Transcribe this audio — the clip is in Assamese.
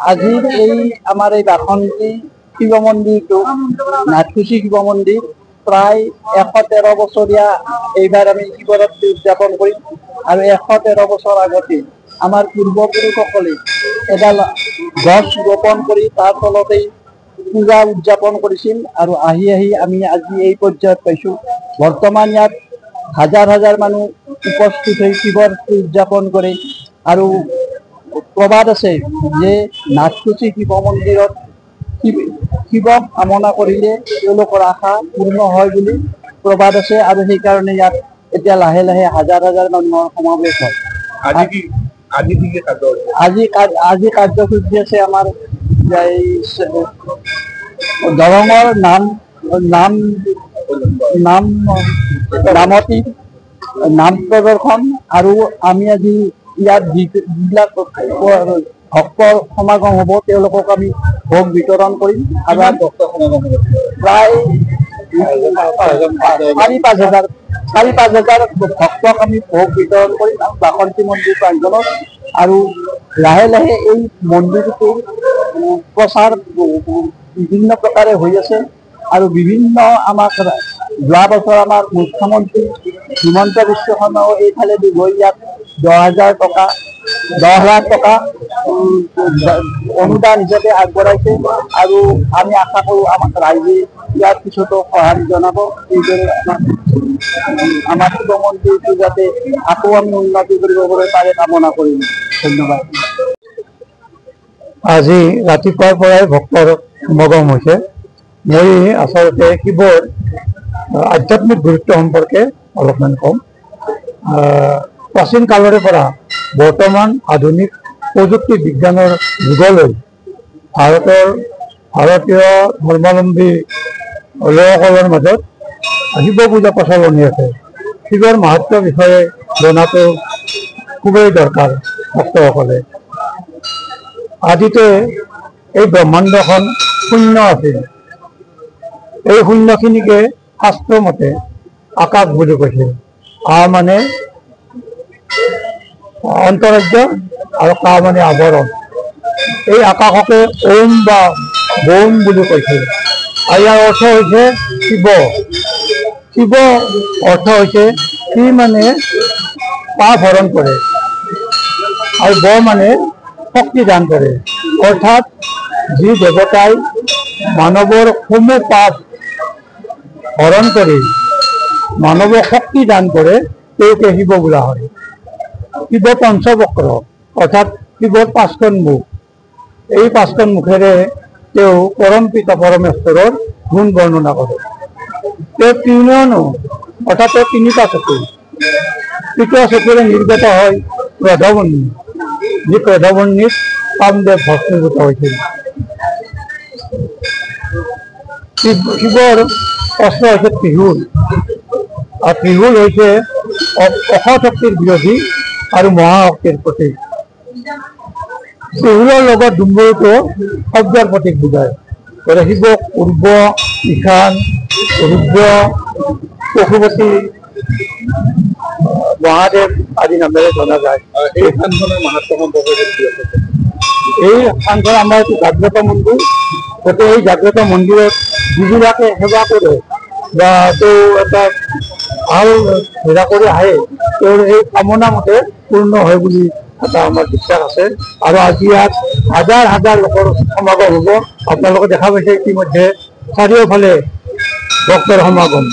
আজি আমাৰ এই বাসন্তী শিৱ মন্দিৰটো নাথকুছি শিৱ মন্দিৰ প্ৰায় 113 বছৰীয়া এইবাৰ আমি শিৱৰাত্ৰি উদযাপন কৰিম আৰু 113 বছৰ আগতে আমাৰ পূৰ্বপুৰুষসকলে এডাল গছ ৰোপণ কৰি তাৰ তলতেই পূজা উদযাপন কৰিছিল আৰু আহি আমি আজি এই পৰ্যায়ত পাইছোঁ। বৰ্তমান ইয়াত হাজাৰ হাজাৰ মানুহ উপস্থিত হৈ শিৱৰাত্ৰি উদযাপন কৰে আৰু প্ৰবাদ আছে যে নাথকুছি শিৱ মন্দিৰত শিৱক কামনা কৰিলে তেওঁলোকৰ আশা পূৰ্ণ হয় বুলি প্ৰবাদ আছে আৰু সেইকাৰণে ইয়াত এতিয়া লাহে লাহে হাজাৰ হাজাৰ মানুহৰ সমাৱেশ হয়। আজি কাৰ্যসূচী আছে আমাৰ দৰঙৰ নামতি নাম প্ৰদৰ্শন আৰু আমি আজি ইয়াত যিবিলাক ভক্তৰ সমাগম হ'ব তেওঁলোকক আমি ভোগ বিতৰণ কৰিম আৰু প্ৰায় 4-5 হাজাৰ ভক্তক আমি ভোগ বিতৰণ কৰিম বাসন্তী মন্দিৰ প্ৰাংগণত আৰু লাহে লাহে এই মন্দিৰটোৰ প্ৰচাৰ বিভিন্ন প্ৰকাৰে হৈ আছে আৰু বিভিন্ন আমাক যোৱা বছৰ আমাৰ মুখ্যমন্ত্ৰী হিমন্ত বিশ্ব শৰ্মাও এইফালেদি গৈ ইয়াত 10 লাখ টকা অনুদান হিচাপে আগবঢ়াইছে আৰু আমি আশা কৰোঁ আমাক ৰাইজে ইয়াৰ পিছতো সঁহাৰি জনাব। এইদৰে আমাৰ শিৱ মন্দিৰটো যাতে আকৌ আমি উন্নতি কৰিব পাৰে কামনা কৰিম। ধন্যবাদ। আজি ৰাতিপুৱাৰ পৰাই ভক্তৰ সমাগম হৈছে। মই আচলতে শিৱৰ আধ্যাত্মিক গুৰুত্ব সম্পৰ্কে অলপমান ক'ম। প্ৰাচীন কালৰে পৰা বৰ্তমান আধুনিক প্ৰযুক্তি বিজ্ঞানৰ যুগলৈ ভাৰতীয় ধৰ্মাৱলম্বী লোকসকলৰ মাজত শিৱ পূজা প্ৰচলনি আছে। শিৱৰ মাহাত্ম্যৰ বিষয়ে জনাটো খুবেই দৰকাৰ। ভক্তসকলে আদিতে এই ব্ৰহ্মাণ্ডখন শূন্য আছিল। এই শূন্যখিনিকে শাস্ত্ৰ মতে আকাশ বুলি কৈছিল। মানে অন্তৰাজ্য আৰু কা মানে আৱৰণ। এই আকাশকে ওম বা বোম বুলি কৈছিল আৰু ইয়াৰ অৰ্থ হৈছে শিৱ। শিৱ অৰ্থ হৈছে সি মানে পাপ হৰণ কৰে আৰু ব মানে শক্তি দান কৰে। অৰ্থাৎ যি দেৱতাই মানৱৰ সমূহ পাপ হৰণ কৰি মানৱক শক্তি দান কৰে তেওঁকে শিৱ বোলা হয়। শিৱ পঞ্চবক্ৰ অৰ্থাৎ শিৱৰ 5খন মুখ। এই 5খন মুখেৰে তেওঁ পৰম পিতা পৰমেশ্বৰৰ গুণ বৰ্ণনা কৰে। তেওঁ তিনিয়নো অৰ্থাৎ তেওঁ 3টা চকু। তৃতীয় চকুৰে নিৰ্গত হয় ক্ৰোধবহ্নি, যি ক্ৰোধবহ্নিত কামদেৱ ভস্মীভূত হৈছিল। শিৱৰ অস্ত্ৰ হৈছে ত্ৰিশূল আৰু ত্ৰিশূল হৈছে অসৎ শক্তিৰ বিৰোধী আৰু মহাশক্তিৰ প্ৰতীক। ত্ৰিশূলৰ লগত ডুম্বৰুটো শব্দৰ প্ৰতীক বুজায়। শিৱক পূৰ্ব, ঈশান, ৰুদ্ৰ, পশুপতি, মহাদেৱ আদি নামেৰে জনা যায়। এই স্থানখনৰ মাহাত্ম্য সম্পৰ্কে এই স্থানখন আমাৰ জাগ্ৰত মন্দিৰ। গতিকে এই জাগ্ৰত মন্দিৰত যিবিলাকে সেৱা কৰে বা তেওঁ এটা ভাল সেৱা কৰি আহে তেওঁৰ এই কামনা মতে পূৰ্ণ হয় বুলি এটা আমাৰ বিশ্বাস আছে। আৰু আজি ইয়াত হাজাৰ হাজাৰ লোকৰ সমাগম হ'ব। আপোনালোকে দেখা পাইছে ইতিমধ্যে চাৰিওফালে ভক্তৰ সমাগম।